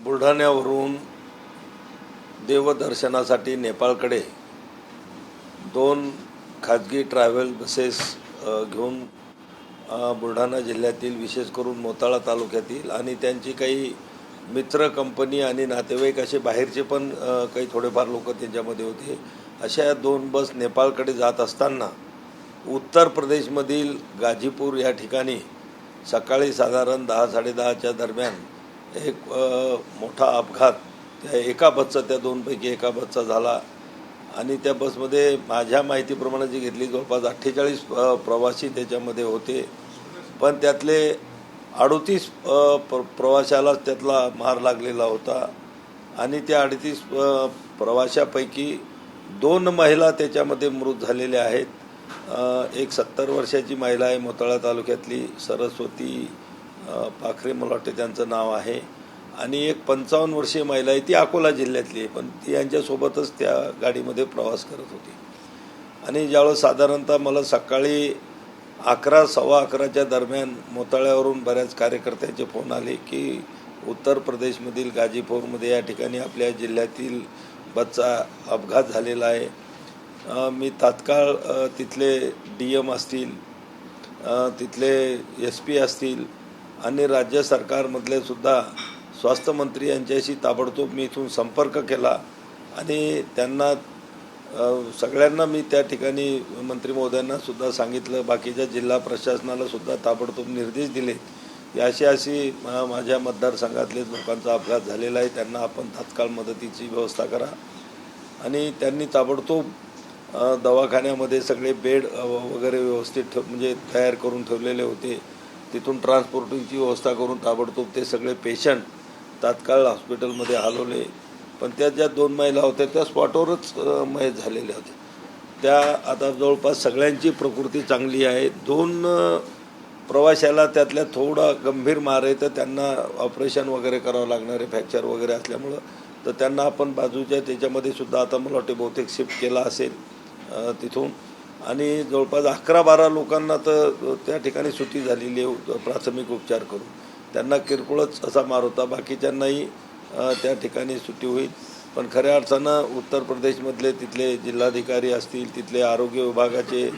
बुलढाण्यावरून देवदर्शनासाठी नेपाळकडे 2 खाजगी travel buses घेऊन बुलढाणा जिल्ह्यातील विशेष करून मोताळा तालुक्यातील आणि त्यांची काही मित्र कंपनी आणि नातेवाईक असे बाहेरचे पण काही थोडेफार लोक त्यांच्यामध्ये होते. अशा 2 बस नेपाळकडे जात असताना उत्तर प्रदेशमधील गाझीपूर या ठिकाणी सकाळी साधारण 10-10:30च्या दरम्यान एक मोठा अपघात त्या एका बसचा, त्या 2पैकी एका बसचा झाला. आणि त्या बसमध्ये माझ्या माहितीप्रमाणे जी घेतली जवळपास 48 प्रवासी त्याच्यामध्ये होते, पण त्यातले 38 प्रवाशालाच त्यातला मार लागलेला होता. आणि त्या 38 प्रवाशापैकी 2 महिला त्याच्यामध्ये मृत झालेल्या आहेत. एक 70 वर्षाची महिला आहे, मोताळा तालुक्यातली सरस्वती पाखरे मला वाटते त्यांचं नाव आहे, आणि एक 55 वर्षीय महिला आहे, ती अकोला जिल्ह्यातली आहे, पण ती यांच्यासोबतच त्या गाडीमध्ये प्रवास करत होती. आणि ज्यावेळेस साधारणतः मला सकाळी 11-11:15च्या दरम्यान मोताळ्यावरून बऱ्याच कार्यकर्त्यांचे फोन आले की उत्तर प्रदेशमधील गाझीपूरमध्ये या ठिकाणी आपल्या जिल्ह्यातील बसचा अपघात झालेला आहे. मी तात्काळ तिथले DM असतील, तिथले SP असतील आणि राज्य सरकारमधले सुद्धा स्वास्थ्य मंत्री यांच्याशी ताबडतोब मी इथून संपर्क केला आणि त्यांना सगळ्यांना मी त्या ठिकाणी मंत्री महोदयांना सुद्धा सांगितलं, बाकीच्या जिल्हा प्रशासनाला सुद्धा ताबडतोब निर्देश दिले की अशी माझ्या मतदारसंघातले लोकांचा अपघात झालेला आहे, त्यांना आपण तात्काळ मदतीची व्यवस्था करा. आणि त्यांनी ताबडतोब दवाखान्यामध्ये सगळे बेड वगैरे व्यवस्थित म्हणजे तयार करून ठेवलेले होते. तिथून ट्रान्सपोर्टिंगची व्यवस्था करून ताबडतोब ते सगळे पेशंट तात्काळ हॉस्पिटलमध्ये हलवले. पण त्या ज्या 2 महिला होत्या त्या स्पॉटवरच मयत झालेल्या होत्या. त्या आता जवळपास सगळ्यांची प्रकृती चांगली आहे. 2 प्रवाशाला त्यातल्या थोडा गंभीर मार आहे, तर त्यांना ऑपरेशन वगैरे करावं लागणार आहे, फ्रॅक्चर वगैरे असल्यामुळं. तर त्यांना आपण बाजूच्या त्याच्यामध्ये सुद्धा आता मला वाटते बहुतेक शिफ्ट केला असेल तिथून. आणि जवळपास 11-12 लोकांना तर त्या ठिकाणी सुट्टी झालेली आहे प्राथमिक उपचार करून. त्यांना किरकोळच असा मार होता, बाकीच्यांनाही त्या ठिकाणी सुट्टी होईल. पण खऱ्या अर्थानं उत्तर प्रदेशमधले तिथले जिल्हाधिकारी असतील, तिथले आरोग्य विभागाचे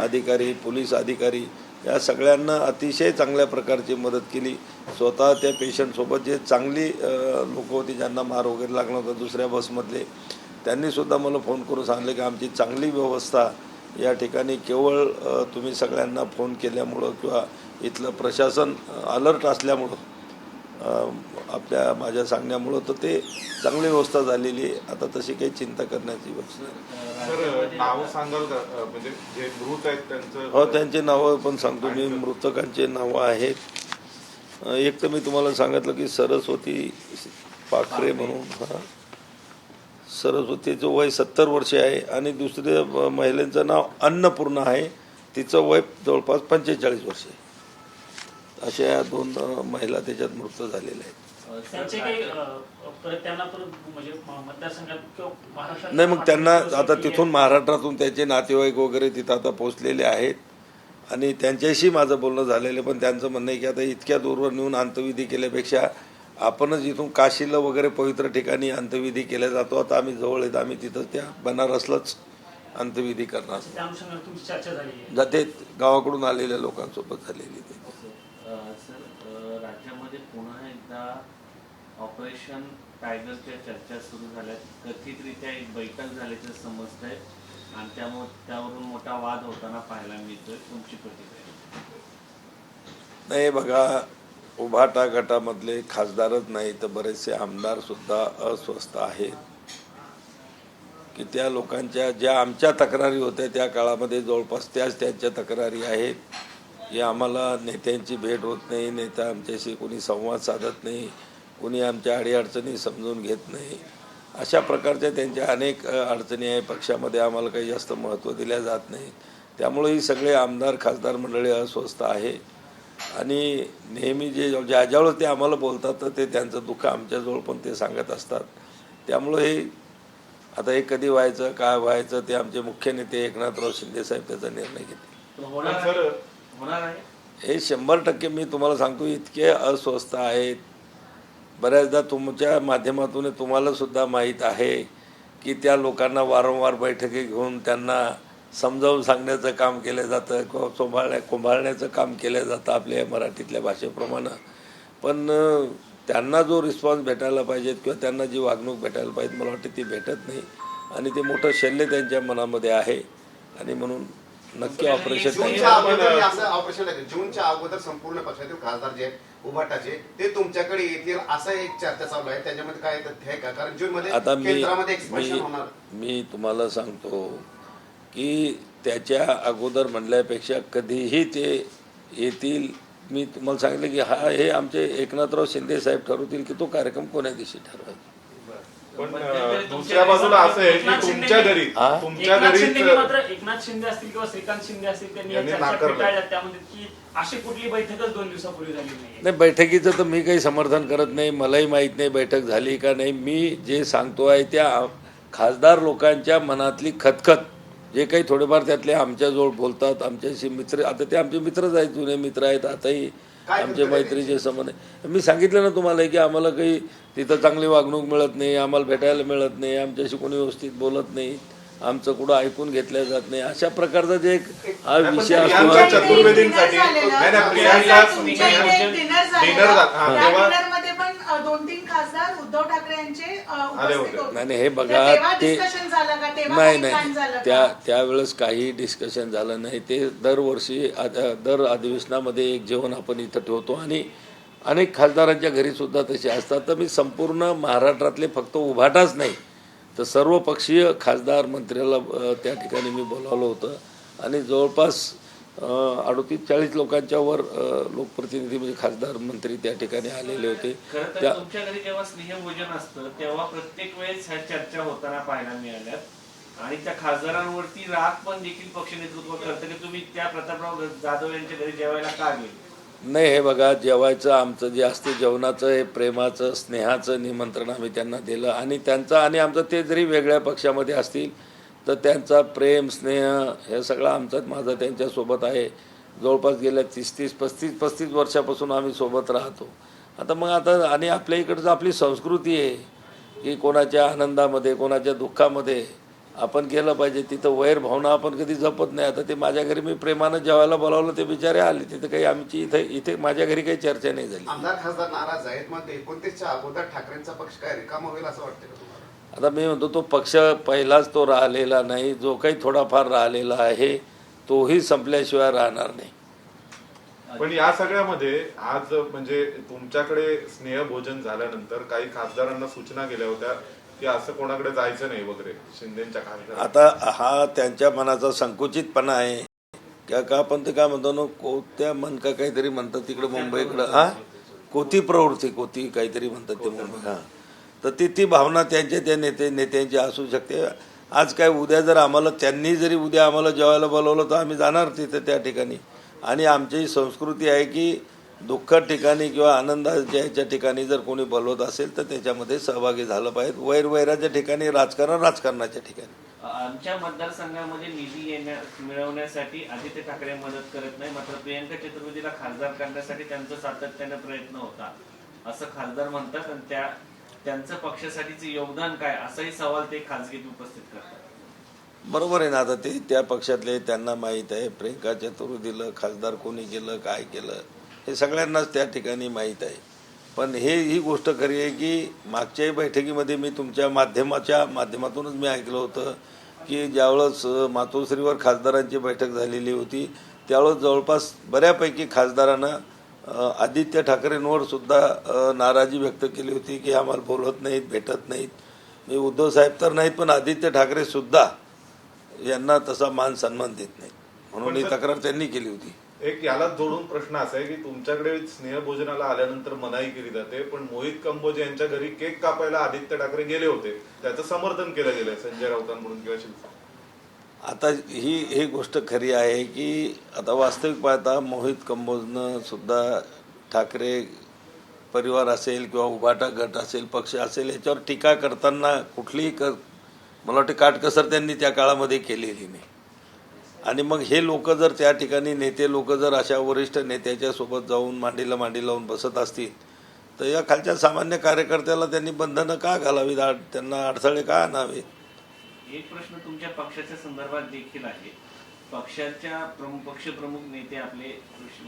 अधिकारी, पोलीस अधिकारी या सगळ्यांना अतिशय चांगल्या प्रकारची मदत केली. स्वतः त्या पेशंटसोबत जे चांगली लोक होती ज्यांना मार वगैरे लागला होता दुसऱ्या बसमधले, त्यांनीसुद्धा मला फोन करून सांगितलं की आमची चांगली व्यवस्था या ठिकाणी केवळ तुम्ही सगळ्यांना फोन केल्यामुळं किंवा इथलं प्रशासन अलर्ट असल्यामुळं माझ्या सांगण्यामुळं तर ते चांगली व्यवस्था झालेली आहे. आता तशी काही चिंता करण्याची गोष्ट नाही. नाव सांगाल का, म्हणजे जे मृत आहेत त्यांचं? हो, त्यांचे नावं पण सांगतो मी. मृतकांचे नावं आहेत. एक तर मी तुम्हाला सांगितलं की सरस्वती पाखरे म्हणून, सरस्वतीचं वय 70 वर्षे आहे. आणि दुसऱ्या महिलेचं नाव अन्नपूर्णा आहे, तिचं वय जवळपास 45 वर्षे. अशा 2 महिला त्याच्यात मृत झालेल्या आहेत. नाही, मग त्यांना आता तिथून महाराष्ट्रातून त्याचे नातेवाईक वगैरे तिथं आता पोहोचलेले आहेत आणि त्यांच्याशी माझं बोलणं झालेलं. पण त्यांचं म्हणणं आहे की आता इतक्या दूरवर नेऊन अंत्यविधी केल्यापेक्षा आपणच इथून काशीला वगैरे पवित्र ठिकाणी अंत्यविधी केल्या जातो. आता आम्ही जवळ आहेत, आम्ही तिथं त्या बनारसलाच अंत्यविधी करणार. जाते गावाकडून आलेल्या लोकांसोबत झालेली ते. राज्यामध्ये पुन्हा एकदा ऑपरेशन टायगरच्या चर्चा सुरू झाल्या. कथितरित्या एक बैठक झाल्याचं समजतंय आणि त्यावरून मोठा वाद होताना पाहायला मिळतोय. तुमची प्रतिक्रिया? नाही बघा, उभाटा गटामधले खासदारच नाही तर बरेचसे आमदार सुद्धा अस्वस्थ आहेत की त्या लोकांच्या ज्या आमच्या तक्रारी होत्या त्या काळामध्ये जवळपास त्याच त्यांच्या तक्रारी आहेत की आम्हाला नेत्यांची भेट होत नाही, नेता आमच्याशी कोणी संवाद साधत नाही, कोणी आमच्या अडीअडचणी समजून घेत नाही. अशा प्रकारच्या त्यांच्या अनेक अडचणी आहे. पक्षामध्ये आम्हाला काही जास्त महत्त्व दिल्या जात नाही. त्यामुळे ही सगळे आमदार खासदार मंडळी अस्वस्थ आहे. आणि नेहमी ज्यावेळेस ते आम्हाला बोलतात तर ते त्यांचं दुःख आमच्याजवळ पण ते सांगत असतात. त्यामुळे हे आता हे कधी व्हायचं, काय व्हायचं, ते आमचे मुख्य नेते एकनाथराव शिंदे साहेब त्याचा निर्णय घेतील. हे 100% मी तुम्हाला सांगतो, इतके अस्वस्थ आहेत. बऱ्याचदा तुमच्या माध्यमातून तुम्हाला सुद्धा माहीत आहे की त्या लोकांना वारंवार बैठकी घेऊन त्यांना समजावून सांगण्याचं काम केलं जातं किंवा कुंभाळण्याचं काम केलं जातं आपल्या मराठीतल्या भाषेप्रमाणे. पण त्यांना जो रिस्पॉन्स भेटायला पाहिजेत किंवा त्यांना जी वागणूक भेटायला पाहिजे मला वाटतं ती भेटत नाही आणि ते मोठं शल्य त्यांच्या मनामध्ये आहे. आणि म्हणून नक्की ऑपरेशन जूनच्या अगोदर संपूर्ण पक्षातील खासदार जे आहेत उभाटाचे ते तुमच्याकडे येतील असं एक चर्चा चालू आहे. त्याच्यामध्ये काय तथ्य आहे का? कारण जून मध्ये आता मी तुम्हाला सांगतो की त्याच्या अगोदर म्हणल्यापेक्षा कधीही ते येतील. मी तुम्हाला सांगितलं की हे आमचे एकनाथराव शिंदे साहेब ठरवतील की तो कार्यक्रम कोण्या दिवशी ठरवायचा. पण दुसऱ्या बाजूला असं आहे की तुमच्या घरी एकनाथ शिंदे असतील किंवा श्रीकांत शिंदे असतील त्यांनी त्यामध्ये की अशी कुठली बैठकच 2 दिवसापूर्वी झाली नाही. बैठकीचं तर मी काही समर्थन करत नाही. मलाही माहीत नाही बैठक झाली का नाही. मी जे सांगतो आहे त्या खासदार लोकांच्या मनातली खतखत जे काही थोडेफार त्यातले आमच्याजवळ बोलतात आमच्याशी मित्र. आता ते आमचे मित्रच आहेत, जुने मित्र आहेत, आताही आमच्या मैत्रीचे संबंध आहे. मी सांगितलं ना तुम्हाला की आम्हाला काही तिथं चांगली वागणूक मिळत नाही, आम्हाला भेटायला मिळत नाही, आमच्याशी कोणी व्यवस्थित बोलत नाही, आमचं कुठं ऐकून घेतलं जात नाही. अशा प्रकारचा जे हा विषय असतो चतुर्वेदींसाठी 2-3 खासदार उद्धव ठाकरे यांचे नाही हे बघा ते नाही त्यावेळेस काही डिस्कशन झालं नाही. ते दरवर्षी दर अधिवेशनामध्ये एक जेवण आपण इथं ठेवतो आणि अनेक खासदारांच्या घरी सुद्धा तसे असतात. तर मी संपूर्ण महाराष्ट्रातले फक्त उभाटाच नाही तर सर्व पक्षीय खासदार मंत्र्याला त्या ठिकाणी मी बोलावलं होतं आणि जवळपास 38-40 लोकांच्या वर लोकप्रतिनिधी म्हणजे खासदार मंत्री त्या ठिकाणी आलेले होते. तुमच्या घरी जेव्हा स्नेहभोजन असतं तेव्हा प्रत्येक वेळेस ह्या चर्चा होताना पाहायला मिळाल्यात आणि त्या खासदारांवरती राग पण देखील पक्ष नेतृत्व करतं की तुम्ही त्या प्रतापराव जाधव यांच्या घरी जेवायला का गेले. नाही हे बघा जेवायचं आमचं जे असते जेवणाचं हे प्रेमाचं स्नेहाचं निमंत्रण आम्ही त्यांना दिलं आणि त्यांचं आणि आमचं ते जरी वेगळ्या पक्षामध्ये असतील तर त्यांचा प्रेम स्नेह हे सगळं आमचं माझं त्यांच्यासोबत आहे. जवळपास गेल्या 30-35 वर्षापासून आम्ही सोबत राहतो. आता मग आता आणि आपल्या इकडचं आपली संस्कृती आहे की कोणाच्या आनंदामध्ये कोणाच्या दुःखामध्ये आपण गेलं पाहिजे. तिथं वैर भावना आपण कधी जपत नाही. आता ते माझ्या घरी मी प्रेमानं जेवायला बोलावलं ते बिचारे आले. तिथं काही आमची इथे माझ्या घरी काही चर्चा नाही झाली. आमदार खासदार नाराज आहेत मग 29च्या अगोदर ठाकरेंचा पक्ष काय रिकामा होईल असं वाटतं का तुम्हाला? आता मी म्हणतो तो पक्ष पहिलाच तो राहिलेला नाही. जो काही थोडाफार राहिलेला आहे तोही संपल्याशिवाय राहणार नाही. पण या सगळ्यामध्ये आज म्हणजे तुमच्याकडे स्नेहभोजन झाल्यानंतर काही खासदारांना सूचना गेल्या होत्या की असं कोणाकडे जायचं नाही वगैरे शिंदेच्या खासदार. आता हा त्यांच्या मनाचा संकुचितपणा आहे का आपण ते काय म्हणतो ना कोत्या मन का काहीतरी म्हणतात तिकडे मुंबईकडं कोती प्रवृत्ती कोती काहीतरी म्हणतात ते मुंबई. तर ती भावना त्यांच्या त्या नेत्यांची असू शकते. आज काय उद्या जर आम्हाला त्यांनी जरी उद्या आम्हाला जेवायला बोलवलं तर आम्ही जाणार तिथे त्या ठिकाणी. आणि आमची संस्कृती आहे की दुःखद ठिकाणी किंवा आनंदाच्या ह्याच्या ठिकाणी जर कोणी बोलवत असेल तर त्याच्यामध्ये सहभागी झालं पाहिजे. वैराच्या ठिकाणी राजकारणाच्या ठिकाणी. आमच्या मतदारसंघामध्ये निधी मिळवण्यासाठी आदित्य ठाकरे मदत करत नाही मात्र प्रियंका चतुर्वेदीला खासदार करण्यासाठी त्यांचा सातत्याने प्रयत्न होता असं खासदार म्हणतात आणि त्यांचं पक्षासाठीचे योगदान काय असाही सवाल ते खासगीत उपस्थित करतात. बरोबर आहे ना. आता ते त्या पक्षातले त्यांना माहीत आहे प्रियंका चतुर्वेदीला खासदार कोणी केलं काय केलं हे सगळ्यांनाच त्या ठिकाणी माहीत आहे. पण ही गोष्ट खरी आहे की मागच्याही बैठकीमध्ये मी तुमच्या माध्यमातूनच मी ऐकलं होतं की ज्यावेळेस मातोश्रीवर खासदारांची बैठक झालेली होती त्यावेळेस जवळपास बऱ्यापैकी खासदारांना आदित्य ठाकरेंवर सुद्धा नाराजी व्यक्त केली होती की आम्हाला बोलत नाहीत भेटत नाहीत. मी उद्धव साहेब तर नाहीत पण आदित्य ठाकरे सुद्धा यांना तसा मान सन्मान देत नाहीत म्हणून ही तक्रार त्यांनी केली होती. एक याला जोडून प्रश्न असा आहे की तुमच्याकडे स्नेहभोजनाला आल्यानंतर मनाई केली जाते पण मोहित कंबोज यांच्या घरी केक कापायला आदित्य ठाकरे गेले होते त्याचं समर्थन केलं गेलंय संजय राऊतांकडून किंवा शिवसेना. आता ही गोष्ट खरी आहे की आता वास्तविक पाहता मोहित कंबोजनं सुद्धा ठाकरे परिवार असेल किंवा उभाटा गट असेल पक्ष असेल याच्यावर टीका करताना कुठलीही मला वाटतं काटकसर त्यांनी त्या काळामध्ये केलेली नाही. आणि मग हे लोक जर त्या ठिकाणी नेते लोक जर अशा वरिष्ठ नेत्याच्या सोबत जाऊन मांडीला मांडी लावून बसत असतील तर या खालच्या सामान्य कार्यकर्त्याला त्यांनी बंधनं का घालावीत, त्यांना अडथळे का आणावे? एक प्रश्न तुमच्या पक्षाच्या संदर्भात देखील आहे. पक्षाच्या पक्षप्रमुख नेते आपले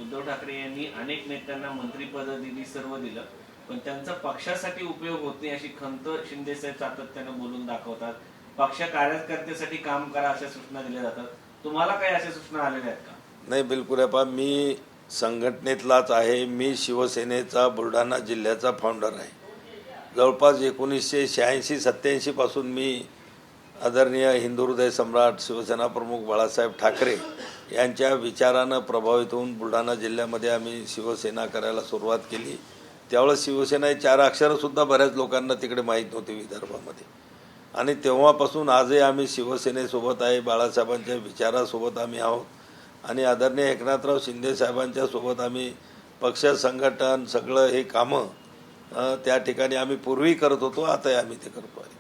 उद्धव ठाकरे यांनी अनेक नेत्यांना मंत्रिपद दिली, सर्व दिलं, पण त्यांचा पक्षासाठी उपयोग होत नाही अशी खंत शिंदे साहेब सातत्यानं बोलून दाखवतात. पक्ष कार्यकर्त्यासाठी काम करा अशा सूचना दिल्या जातात. तुम्हाला काही अशा सूचना आलेल्या आहेत का? नाही, बिलकुल आहे. पहा, मी संघटनेतलाच आहे. मी शिवसेनेचा बुलढाणा जिल्ह्याचा फाउंडर आहे. जवळपास 1986-87 पासून मी आदरणीय हिंदू हृदय सम्राट शिवसेना प्रमुख बाळासाहेब ठाकरे यांच्या विचारानं प्रभावित होऊन बुलढाणा जिल्ह्यामध्ये आम्ही शिवसेना करायला सुरुवात केली. त्यावेळेस शिवसेना ही 4 अक्षरंसुद्धा बऱ्याच लोकांना तिकडे माहीत नव्हती विदर्भामध्ये. आणि तेव्हापासून आजही आम्ही शिवसेनेसोबत आहे, बाळासाहेबांच्या विचारासोबत आम्ही आहोत. आणि आदरणीय एकनाथराव शिंदे साहेबांच्या सोबत आम्ही पक्ष संघटन सगळं हे कामं त्या ठिकाणी आम्ही पूर्वी करत होतो, आताही आम्ही ते करतो आहे.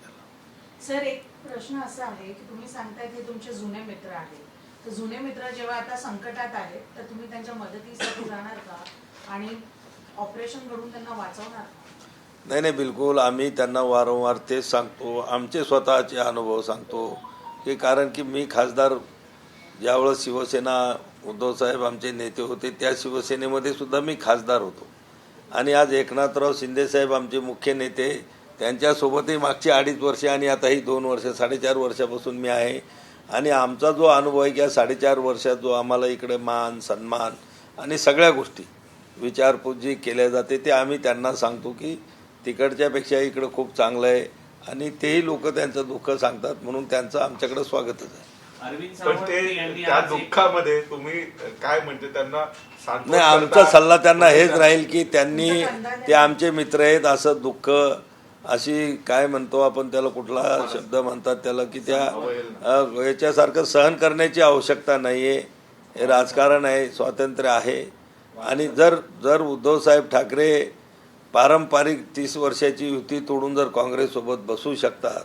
सर, एक प्रश्न असा आहे की तुम्ही सांगताय की तुमचे जुने मित्र आहेत, तर जुने मित्र जेव्हा आता संकटात आहेत तर तुम्ही त्यांच्या मदतीसाठी जाणार का आणि ऑपरेशन घडून त्यांना वाचवणार का? नाही, बिलकुल. आम्ही त्यांना वारंवार तेच सांगतो, आमचे स्वतःचे अनुभव सांगतो की कारण की मी खासदार ज्यावेळेस शिवसेना उद्धवसाहेब आमचे नेते होते त्या शिवसेनेमध्ये सुद्धा मी खासदार होतो. आणि आज एकनाथराव शिंदेसाहेब आमचे मुख्य नेते, त्यांच्यासोबतही मागची 2.5 वर्षे आणि आता ही 2 वर्ष 4.5 वर्षापासून मी आहे. आणि आमचा जो अनुभव आहे की या 4.5 वर्षात जो आम्हाला इकडे मान सन्मान आणि सगळ्या गोष्टी विचारपूस जी केल्या जाते ते आम्ही त्यांना सांगतो की तिकडच्यापेक्षा इकडं खूप चांगलं आहे. आणि तेही लोक त्यांचं दुःख सांगतात, म्हणून त्यांचं आमच्याकडे स्वागतच आहे. पण ते त्या दुःखामध्ये तुम्ही काय म्हणजे त्यांना सांत्वन नाही, आमचा करता? सल्ला त्यांना हेच राहील की त्यांनी ते आमचे मित्र आहेत असं दुःख, अशी काय म्हणतो आपण त्याला, कुठला शब्द म्हणतात त्याला, की त्या याच्यासारखं सहन करण्याची आवश्यकता नाही आहे. हे राजकारण आहे, स्वातंत्र्य आहे. आणि जर उद्धवसाहेब ठाकरे पारंपरिक 30 वर्षाची युती तोडून जर काँग्रेससोबत बसू शकतात,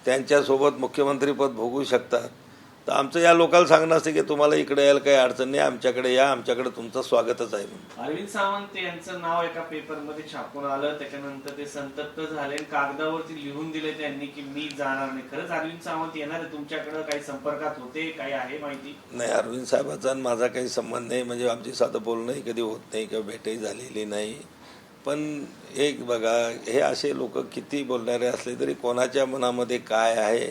त्यांच्यासोबत मुख्यमंत्रीपद भोगू शकतात, तर आमचं या लोकांना सांगणं असतं की तुम्हाला इकडे यायला काही अडचण नाही, आमच्याकडे या, आमच्याकडे तुमचं स्वागतच आहे म्हणून. अरविंद सावंत यांचं नाव एका पेपरमध्ये छापून आलं, त्याच्यानंतर ते संतप्त झाले, कागदावरती लिहून दिले त्यांनी की मी जाणार नाही. खरंच अरविंद सावंत येणार आहे तुमच्याकडे? काही संपर्कात होते, काही आहे माहिती? नाही, अरविंद साहेबांचा माझा काही संबंध नाही. म्हणजे आमची साधं बोलणंही कधी होत नाही किंवा भेटही झालेली नाही. पण एक बघा, हे असे लोक किती बोलणारे असले तरी कोणाच्या मनामध्ये काय आहे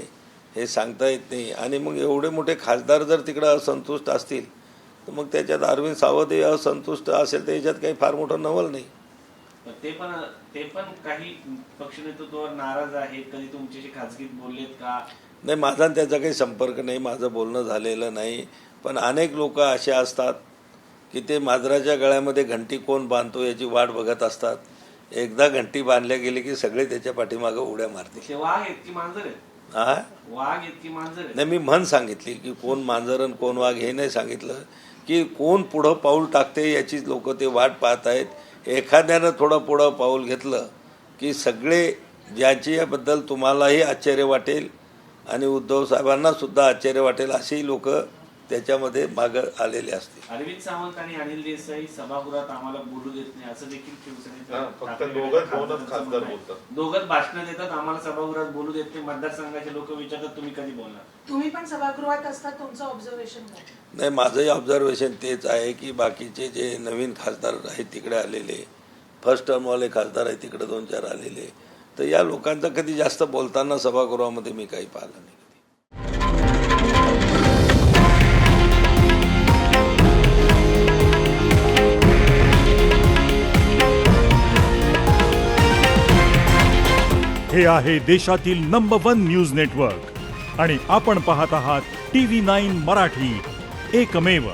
हे सांगता येत नाही. आणि मग एवढे मोठे खासदार जर तिकडं असंतुष्ट असतील तर मग त्याच्यात अरविंद सावंत हे असंतुष्ट असेल तर याच्यात काही फार मोठं नवल नाही. ते पण काही पक्षनेतृत्वावर नाराज आहेत. कधी तुमच्याशी खाजगीत बोललेत का? नाही, माझा आणि त्याचा काही संपर्क नाही, माझं बोलणं झालेलं नाही. पण अनेक लोक असे असतात की ते मांजराच्या गळ्यामध्ये घंटी कोण बांधतो याची वाट बघत असतात. एकदा घंटी बांधल्या गेली की सगळे त्याच्या पाठीमागं उड्या मारतील. ते वाघ आहेत की मांजर आहेत? हा, वाघ आहेत की मांजर आहेत? नाही, मी म्हण सांगितली की कोण मांजर आणि कोण वाघ हे नाही सांगितलं. की कोण पुढं पाऊल टाकते याची लोक ते वाट पाहत आहेत. एखाद्यानं थोडं पुढं पाऊल घेतलं की सगळे, ज्याच्याबद्दल तुम्हालाही आश्चर्य वाटेल आणि उद्धव साहेबांना सुद्धा आश्चर्य वाटेल असेही लोक त्याच्यामध्ये मागं आलेले असतील. अरविंद सावंत आणि अनिल देसाई सभागृहात आम्हाला बोलू देत नाही असं देखील फक्त दोनच खासदार बोलतात. दोघंच भाषण देतात, आम्हाला सभागृहात बोलू देत नाही. मतदारसंघाचे लोक विचारतात तुम्ही कधी बोलणार? तुम्ही पण सभागृहात असता, तुमचं ऑब्झर्वेशन काय? नाही, माझंही ऑब्झर्वेशन तेच आहे की बाकीचे जे नवीन खासदार आहेत तिकडे आलेले, फर्स्ट टर्मवाले खासदार आहेत तिकडे 2-4 आलेले, तर या लोकांचं कधी जास्त बोलताना सभागृहामध्ये मी काही पाहिलं नाही. हे आहे देशातील नंबर 1 न्यूज नेटवर्क आणि आपण पाहत आहात TV9 मराठी, एकमेव.